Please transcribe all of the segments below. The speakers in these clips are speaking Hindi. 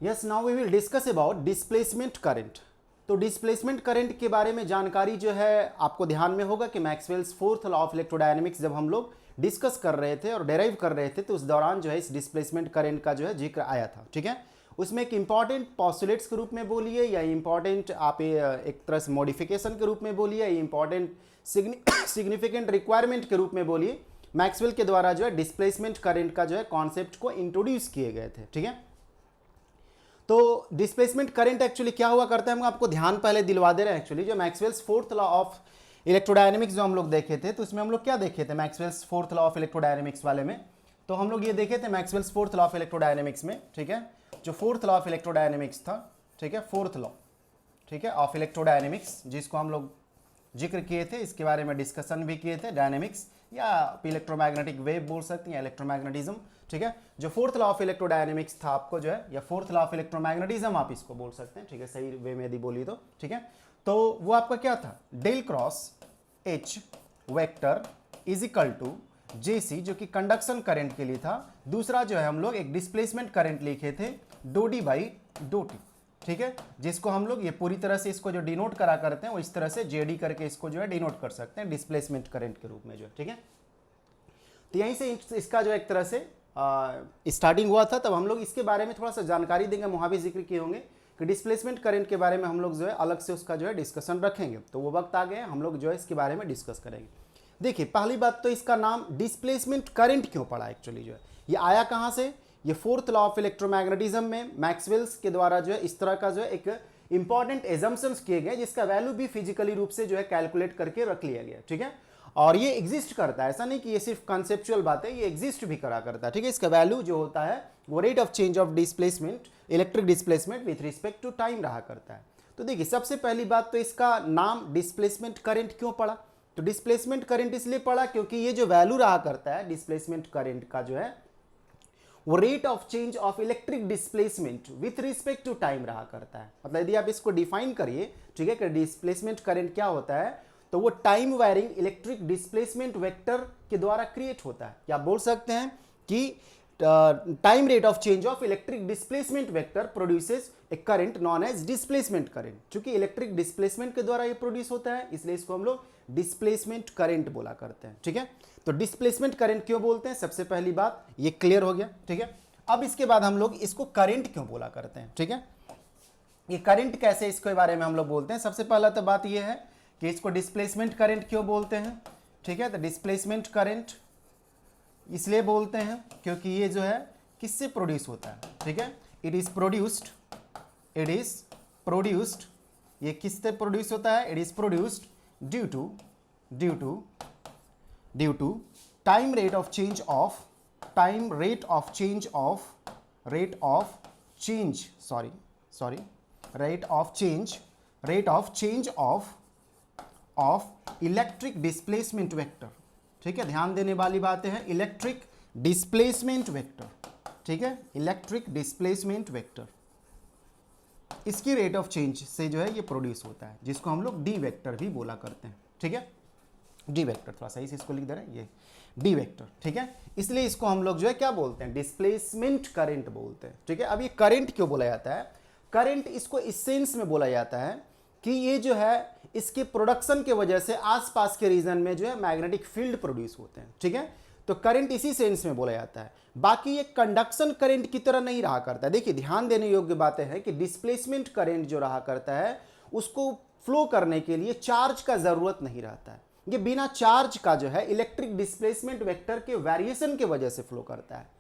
Yes, now we will discuss about displacement current. तो डिस्प्लेसमेंट करंट के बारे में जानकारी जो है आपको ध्यान में होगा कि Maxwell's fourth law of electrodynamics जब हम लोग डिस्कस कर रहे थे और डेराइव कर रहे थे तो उस दौरान जो है इस डिस्प्लेसमेंट करंट का जो है जिक्र आया था। ठीक है, उसमें एक इंपॉर्टेंट पॉस्टुलेट्स के रूप में बोलिए या इंपॉर्टेंट आप एक तरह से मॉडिफिकेशन के रूप में बोलिए या इंपॉर्टेंट सिग्निफिकेंट रिक्वायरमेंट के रूप में बोलिए, मैक्सवेल के द्वारा जो है डिस्प्लेसमेंट करंट का जो है कॉन्सेप्ट को इंट्रोड्यूस किए गए थे। ठीक है, तो डिस्प्लेसमेंट करंट एक्चुअली क्या हुआ करता है, हम आपको ध्यान पहले दिलवा दे रहे हैं। एक्चुअली जो Maxwell's fourth law of electrodynamics जो हम लोग देखे थे, तो उसमें हम लोग क्या देखे थे Maxwell's fourth law of electrodynamics वाले में, तो हम लोग ये देखे थे Maxwell's fourth law of electrodynamics में। ठीक है, जो फोर्थ लॉ ऑफ इलेक्ट्रोडायनेमिक्स था, ठीक है, फोर्थ लॉ, ठीक है, ऑफ इलेक्ट्रोडायनेमिक्स, जिसको हम लोग जिक्र किए थे, इसके बारे में डिस्कशन भी किए थे, डायनेमिक्स या इलेक्ट्रोमैग्नेटिक वेव बोल सकते हैं या इलेक्ट्रोमैग्नेटिज्म। ठीक है, जो फोर्थ लॉ ऑफ इलेक्ट्रोडायनेमिक्स था आपको जो है, या फोर्थ लॉ ऑफ इलेक्ट्रोमैग्नेटिज्म आप इसको बोल सकते हैं। ठीक है, सही वे में यदि बोली तो। ठीक है, तो वो आपका क्या था, del cross H vector is equal to J C, जो कि कंडक्शन करंट के लिए था। दूसरा जो है हम लोग एक डिस्प्लेसमेंट करंट लिखे थे, डो डी बाई डो टी। ठीक है, जिसको हम लोग ये पूरी तरह से इसको जो डिनोट करा करते हैं वो इस तरह से जेडी करके इसको जो है डिनोट कर सकते हैं डिस्प्लेसमेंट करंट के रूप में जो है। ठीक है, तो यहीं से इसका जो एक तरह से स्टार्टिंग हुआ था। तब हम लोग इसके बारे में थोड़ा सा जानकारी देंगे, वहाँ भी जिक्र किए होंगे कि डिस्प्लेसमेंट करंट के बारे में हम लोग जो है अलग से उसका जो है डिस्कशन रखेंगे। तो वो वक्त आ गए हम लोग जो है इसके बारे में डिस्कस करेंगे। देखिए, पहली बात तो इसका नाम डिस्प्लेसमेंट करंट क्यों पड़ा, एक्चुअली जो है ये आया कहाँ से, ये फोर्थ लॉ ऑफ इलेक्ट्रोमैग्नेटिज्म में मैक्सवेल्स के द्वारा जो है इस तरह का जो है एक इंपॉर्टेंट एजम्पशंस किए गए, जिसका वैल्यू भी फिजिकली रूप से जो है कैलकुलेट करके रख लिया गया। ठीक है, और ये एग्जिस्ट करता है, ऐसा नहीं कि ये सिर्फ कंसेप्चुअल बात है, ये एग्जिस्ट भी करा करता है। ठीक है, इसका वैल्यू जो होता है वो rate of change of displacement, electric displacement with respect to time रहा करता है। तो देखिए, सबसे पहली बात तो इसका नाम डिस्प्लेसमेंट करंट क्यों पड़ा, तो डिस्प्लेसमेंट करंट इसलिए पड़ा क्योंकि ये जो वैल्यू रहा करता है डिस्प्लेसमेंट करंट का जो है वो rate of change of electric displacement with respect to time रहा करता है। मतलब यदि आप इसको डिफाइन करिए, ठीक है, कि डिस्प्लेसमेंट करंट क्या होता है, तो वो time wiring electric displacement vector के द्वारा क्रिएट होता है। या आप बोल सकते हैं कि time rate of change of electric displacement vector produces a current known as displacement current. चूंकि इलेक्ट्रिक डिस्प्लेसमेंट के द्वारा ये प्रोड्यूस होता है, इसलिए इसको हम लोग डिस्प्लेसमेंट करंट बोला करते हैं। ठीक है, तो डिस्प्लेसमेंट करंट क्यों बोलते हैं, सबसे पहली बात ये क्लियर हो गया। ठीक है, अब इसके बाद हम लोग इसको करंट क्यों बोला करते हैं। ठीक है, ये करंट कैसे, इसके बारे में हम लोग बोलते हैं। सबसे पहला तो बात ये है कि इसको डिस्प्लेसमेंट करंट क्यों बोलते हैं। ठीक है, तो डिस्प्लेसमेंट करंट इसलिए बोलते हैं क्योंकि ये जो है किससे प्रोड्यूस होता है। ठीक है, इट इज प्रोड्यूस्ड, ये किससे प्रोड्यूस होता है, it is produced due to time rate of change of electric displacement vector. ठीक है, ध्यान देने वाली बातें हैं, इलेक्ट्रिक डिस्प्लेसमेंट वेक्टर। ठीक है, इलेक्ट्रिक डिस्प्लेसमेंट वेक्टर, इसकी रेट ऑफ चेंज से जो है ये प्रोड्यूस होता है, जिसको हम लोग डी वेक्टर भी बोला करते हैं। ठीक है, डी वेक्टर, थोड़ा सही से इसको लिख दे रहे हैं, ये डी वेक्टर। ठीक है, इसलिए इसको हम लोग जो है क्या बोलते हैं, डिस्प्लेसमेंट करंट बोलते हैं। ठीक है, अब ये करंट क्यों बोला जाता है, करंट इसको इस सेंस में बोला जाता है कि ये जो है इसके प्रोडक्शन के वजह से आसपास के रीजन में जो है मैग्नेटिक फील्ड प्रोड्यूस होते हैं। ठीक है, तो करंट इसी सेंस में बोला जाता है। बाकी ये कंडक्शन करंट की तरह नहीं रहा करता है। देखिए, ध्यान देने योग्य बातें हैं कि डिस्प्लेसमेंट करंट जो रहा करता है उसको फ्लो करने के लिए चार्ज का जरूरत नहीं रहता है। ये बिना चार्ज का जो है इलेक्ट्रिक डिस्प्लेसमेंट वेक्टर के वेरिएशन के वजह से फ्लो करता है।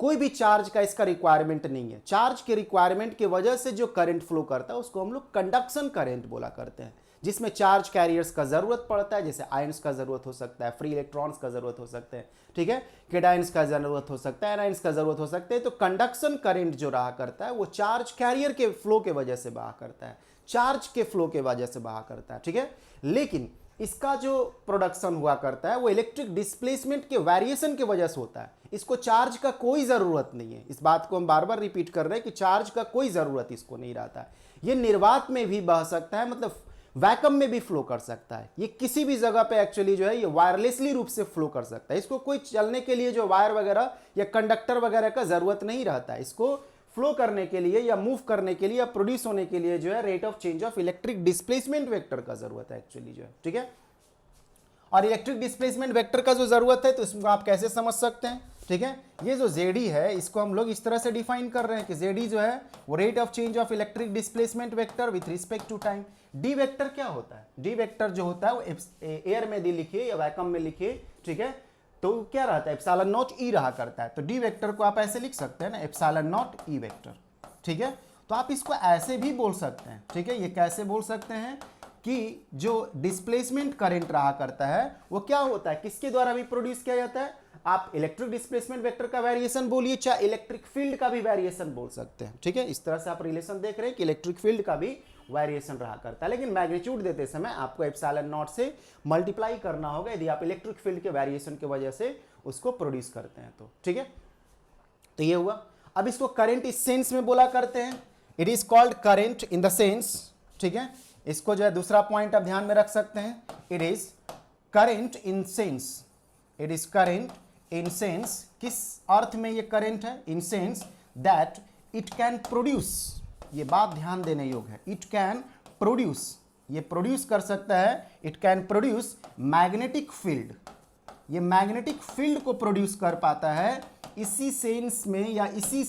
कोई भी चार्ज का इसका रिक्वायरमेंट नहीं है। चार्ज के रिक्वायरमेंट की वजह से जो करंट फ्लो करता है उसको हम लोग कंडक्शन करंट बोला करते हैं, जिसमें चार्ज कैरियर्स का जरूरत पड़ता है, जैसे आयंस का जरूरत हो सकता है, फ्री इलेक्ट्रॉन्स का जरूरत हो सकते हैं। ठीक है, केटायंस का जरूरत हो सकता है, एनायंस का जरूरत हो सकते हैं। तो कंडक्शन करंट जो रहा करता है वो चार्ज कैरियर के फ्लो के वजह से बहा करता है, चार्ज के फ्लो के वजह से बहा करता है। ठीक है, लेकिन इसका जो प्रोडक्शन हुआ करता है वो इलेक्ट्रिक डिस्प्लेसमेंट के वेरिएशन की वजह से होता है। इसको चार्ज का कोई ज़रूरत नहीं है। इस बात को हम बार बार रिपीट कर रहे हैं कि चार्ज का कोई ज़रूरत इसको नहीं रहता है। ये निर्वात में भी बह सकता है, मतलब वैक्यूम में भी फ्लो कर सकता है। ये किसी भी जगह पे एक्चुअली जो है ये वायरलेसली रूप से फ्लो कर सकता है। इसको कोई चलने के लिए जो वायर वगैरह या कंडक्टर वगैरह का ज़रूरत नहीं रहता है। इसको फ्लो करने के लिए या मूव करने के लिए या प्रोड्यूस होने के लिए जो है rate of change of electric displacement vector का जरूरत है एक्चुअली जो है, ठीक है। और इलेक्ट्रिक डिस्प्लेसमेंट वेक्टर का जो जरूरत है तो इसको आप कैसे समझ सकते हैं, ठीक है। ये जो ZE है इसको हम लोग इस तरह से डिफाइन कर रहे हैं कि ZE जो है वो rate of change of electric displacement vector with respect to time. D vector क्या होता है, डी वेक्टर जो होता है वो एयर में दी लिखिए या वैक्यूम में लिखिए, ठीक है, तो क्या रहता है एप्सिलॉन नॉट ई रहा करता है। तो डी वेक्टर को आप ऐसे लिख सकते हैं ना, एप्सिलॉन नॉट ई वेक्टर, ठीक है। तो आप इसको ऐसे भी बोल सकते हैं, ठीक है। ये कैसे बोल सकते हैं कि जो डिस्प्लेसमेंट करंट रहा करता है वो क्या होता है, किसके द्वारा भी प्रोड्यूस किया जाता है। आप इलेक्ट्रिक डिस्प्लेसमेंट वेक्टर का वेरिएशन बोलिए, चाहे इलेक्ट्रिक फील्ड का भी वेरिएशन बोल सकते हैं, ठीक है। इस तरह से आप रिलेशन देख रहे हैं कि इलेक्ट्रिक फील्ड का भी वेरिएशन रहा करता है, लेकिन मैग्नीट्यूड देते समय आपको एप्सिलॉन नॉट से मल्टीप्लाई करना होगा यदि आप इलेक्ट्रिक फील्ड के वेरिएशन की वजह से उसको प्रोड्यूस करते हैं तो, ठीक है। तो ये हुआ। अब इसको करंट इस सेंस में बोला करते हैं, it is called current in the sense, ठीक है। इसको जो है दूसरा पॉइंट आप ध्यान में रख सकते हैं, it is current in sense, it is current in sense. किस अर्थ में ये करंट है, in sense that it can produce, ये बात ध्यान देने योग्य है, इट कैन प्रोड्यूस, ये प्रोड्यूस कर सकता है, it can produce magnetic field, ये मैग्नेटिक फील्ड को प्रोड्यूस कर पाता है। इसी सेंस में या इसी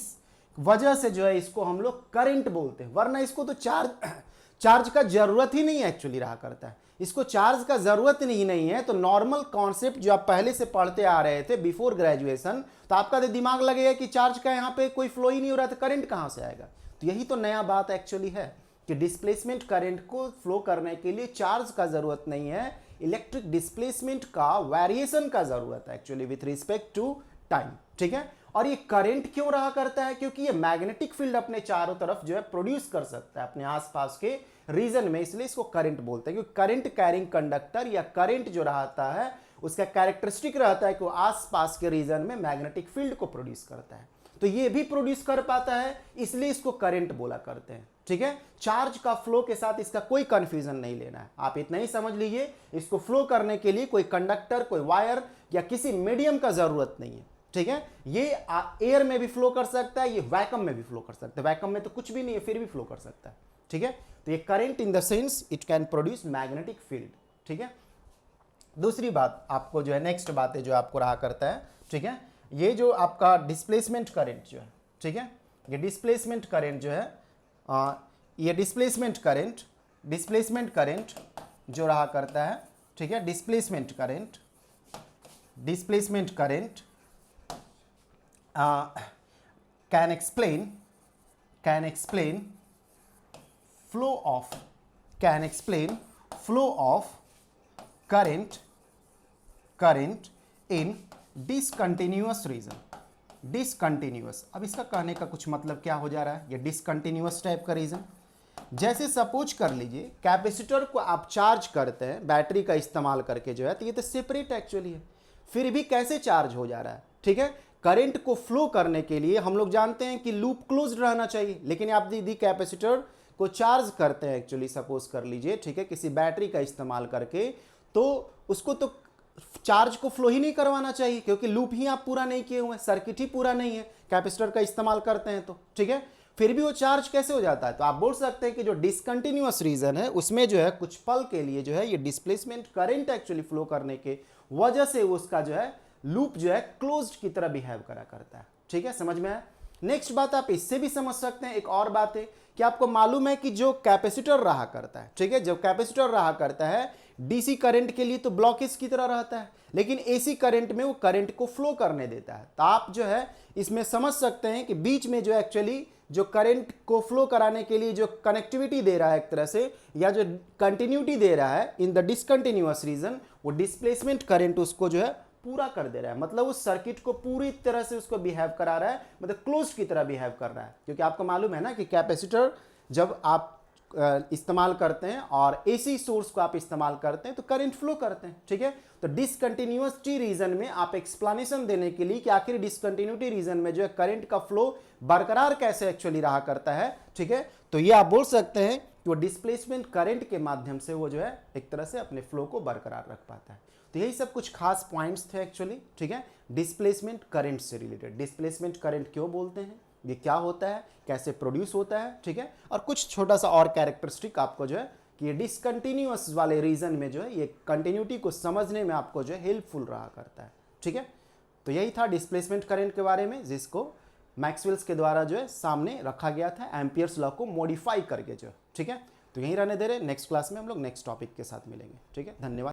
वजह से जो है इसको हम लोग करंट बोलते हैं, वरना इसको तो चार्ज का जरूरत ही नहीं है एक्चुअली रहा करता है, इसको चार्ज का जरूरत ही नहीं है। तो नॉर्मल कॉन्सेप्ट जो आप पहले से पढ़ते आ रहे थे बिफोर ग्रेजुएशन, तो आपका तो दिमाग लगेगा कि चार्ज का यहाँ पे कोई फ्लो ही नहीं हो रहा था, करंट कहाँ से आएगा। तो यही तो नया बात एक्चुअली है कि डिस्प्लेसमेंट करंट को फ्लो करने के लिए चार्ज का जरूरत नहीं है, इलेक्ट्रिक डिस्प्लेसमेंट का वेरिएशन का जरूरत है actually with respect to time, ठीक है। और ये करंट क्यों रहा करता है, क्योंकि ये मैग्नेटिक फील्ड अपने चारों तरफ जो है प्रोड्यूस कर सकता है अपने आसपास के रीजन में, इसलिए इसको करंट बोलते हैं। क्योंकि करंट कैरिंग कंडक्टर या करंट जो रहता है उसका कैरेक्टरिस्टिक रहता है कि वो आसपास के रीजन में मैग्नेटिक फील्ड को प्रोड्यूस करता है, तो ये भी प्रोड्यूस कर पाता है, इसलिए इसको करंट बोला करते हैं, ठीक है। चार्ज का फ्लो के साथ इसका कोई कंफ्यूजन नहीं लेना है, आप इतना ही समझ लीजिए, इसको फ्लो करने के लिए कोई कंडक्टर, कोई वायर या किसी मीडियम का जरूरत नहीं है, ठीक है। ये एयर में भी फ्लो कर सकता है, ये वैक्यूम में भी फ्लो कर सकता है, वैक्यूम में तो कुछ भी नहीं है फिर भी फ्लो कर सकता है, ठीक है। तो ये current in the sense it can produce magnetic field, ठीक है। दूसरी बात आपको जो है नेक्स्ट बात है जो आपको रहा करता है, ठीक है, ये जो आपका डिस्प्लेसमेंट करंट जो है, ठीक है, ये डिस्प्लेसमेंट करंट जो है ये डिस्प्लेसमेंट करंट जो रहा करता है, ठीक है, displacement current can explain flow of current in discontinuous region। Discontinuous, अब इसका कहने का कुछ मतलब क्या हो जा रहा है, ये डिसकंटिन्यूअस टाइप का रीजन। जैसे सपोज कर लीजिए कैपेसिटर को आप चार्ज करते हैं बैटरी का इस्तेमाल करके जो है, तो ये तो सेपरेट एक्चुअली है, फिर भी कैसे चार्ज हो जा रहा है, ठीक है। करंट को फ्लो करने के लिए हम लोग जानते हैं कि लूप क्लोज्ड रहना चाहिए, लेकिन आप यदि कैपेसिटर को चार्ज करते हैं एक्चुअली सपोज कर लीजिए, ठीक है, किसी बैटरी का इस्तेमाल करके, तो उसको तो चार्ज को फ्लो ही नहीं करवाना चाहिए, क्योंकि लूप ही आप पूरा नहीं किए हुए हैं, सर्किट ही पूरा नहीं है, कैपेसिटर का इस्तेमाल करते हैं तो, ठीक है, फिर भी वो चार्ज कैसे हो जाता है। तो आप बोल सकते हैं कि जो डिसकंटिन्यूअस रीजन है उसमें जो है कुछ पल के लिए जो है ये डिस्प्लेसमेंट करंट एक्चुअली फ्लो करने के वजह से उसका जो है लूप जो है क्लोज्ड की तरह बिहेव करा करता है, ठीक है, समझ में आया। नेक्स्ट बात आप इससे भी समझ सकते हैं, एक और बात है कि आपको मालूम है कि जो कैपेसिटर रहा करता है, ठीक है, जब कैपेसिटर रहा करता है डीसी करंट के लिए तो ब्लॉकेज की तरह रहता है, लेकिन एसी करंट में वो करंट को फ्लो करने देता है। तो आप जो है इसमें समझ सकते हैं कि बीच में जो एक्चुअली जो करंट को फ्लो कराने के लिए जो कनेक्टिविटी दे रहा है एक तरह से, या जो कंटिन्यूटी दे रहा है इन द डिसकंटिन्यूअस रीजन, वो डिस्प्लेसमेंट करंट उसको जो है पूरा कर दे रहा है, मतलब उस सर्किट को पूरी तरह से उसको बिहेव करा रहा है, मतलब क्लोज की तरह बिहेव कर रहा है। क्योंकि आपको मालूम है ना कि कैपेसिटर जब आप इस्तेमाल करते हैं और एसी सोर्स को आप इस्तेमाल करते हैं तो करंट फ्लो करते हैं, ठीक है। तो डिसकंटिन्यूटी रीजन में आप एक्सप्लेनेशन देने के लिए कि आखिर डिसकंटिन्यूटी रीजन में जो है करंट का फ्लो बरकरार कैसे एक्चुअली रहा करता है, ठीक है, तो ये आप बोल सकते हैं कि वो डिस्प्लेसमेंट करंट के माध्यम से वो जो है एक तरह से अपने फ्लो को बरकरार रख पाता है। तो यही सब कुछ खास पॉइंट्स थे एक्चुअली, ठीक है, डिस्प्लेसमेंट करंट से रिलेटेड। डिस्प्लेसमेंट करंट क्यों बोलते हैं, ये क्या होता है, कैसे प्रोड्यूस होता है, ठीक है। और कुछ छोटा सा और कैरेक्टरिस्टिक आपको जो है कि ये डिसकंटिन्यूअस वाले रीजन में जो है ये कंटिन्यूटी को समझने में आपको जो है हेल्पफुल रहा करता है, ठीक है। तो यही था डिस्प्लेसमेंट करंट के बारे में, जिसको मैक्सवेल्स के द्वारा जो है सामने रखा गया था एम्पियर्स लॉ को मॉडिफाई करके जो, ठीक है। तो यहीं रहने दे रहे, नेक्स्ट क्लास में हम लोग नेक्स्ट टॉपिक के साथ मिलेंगे, ठीक है। धन्यवाद।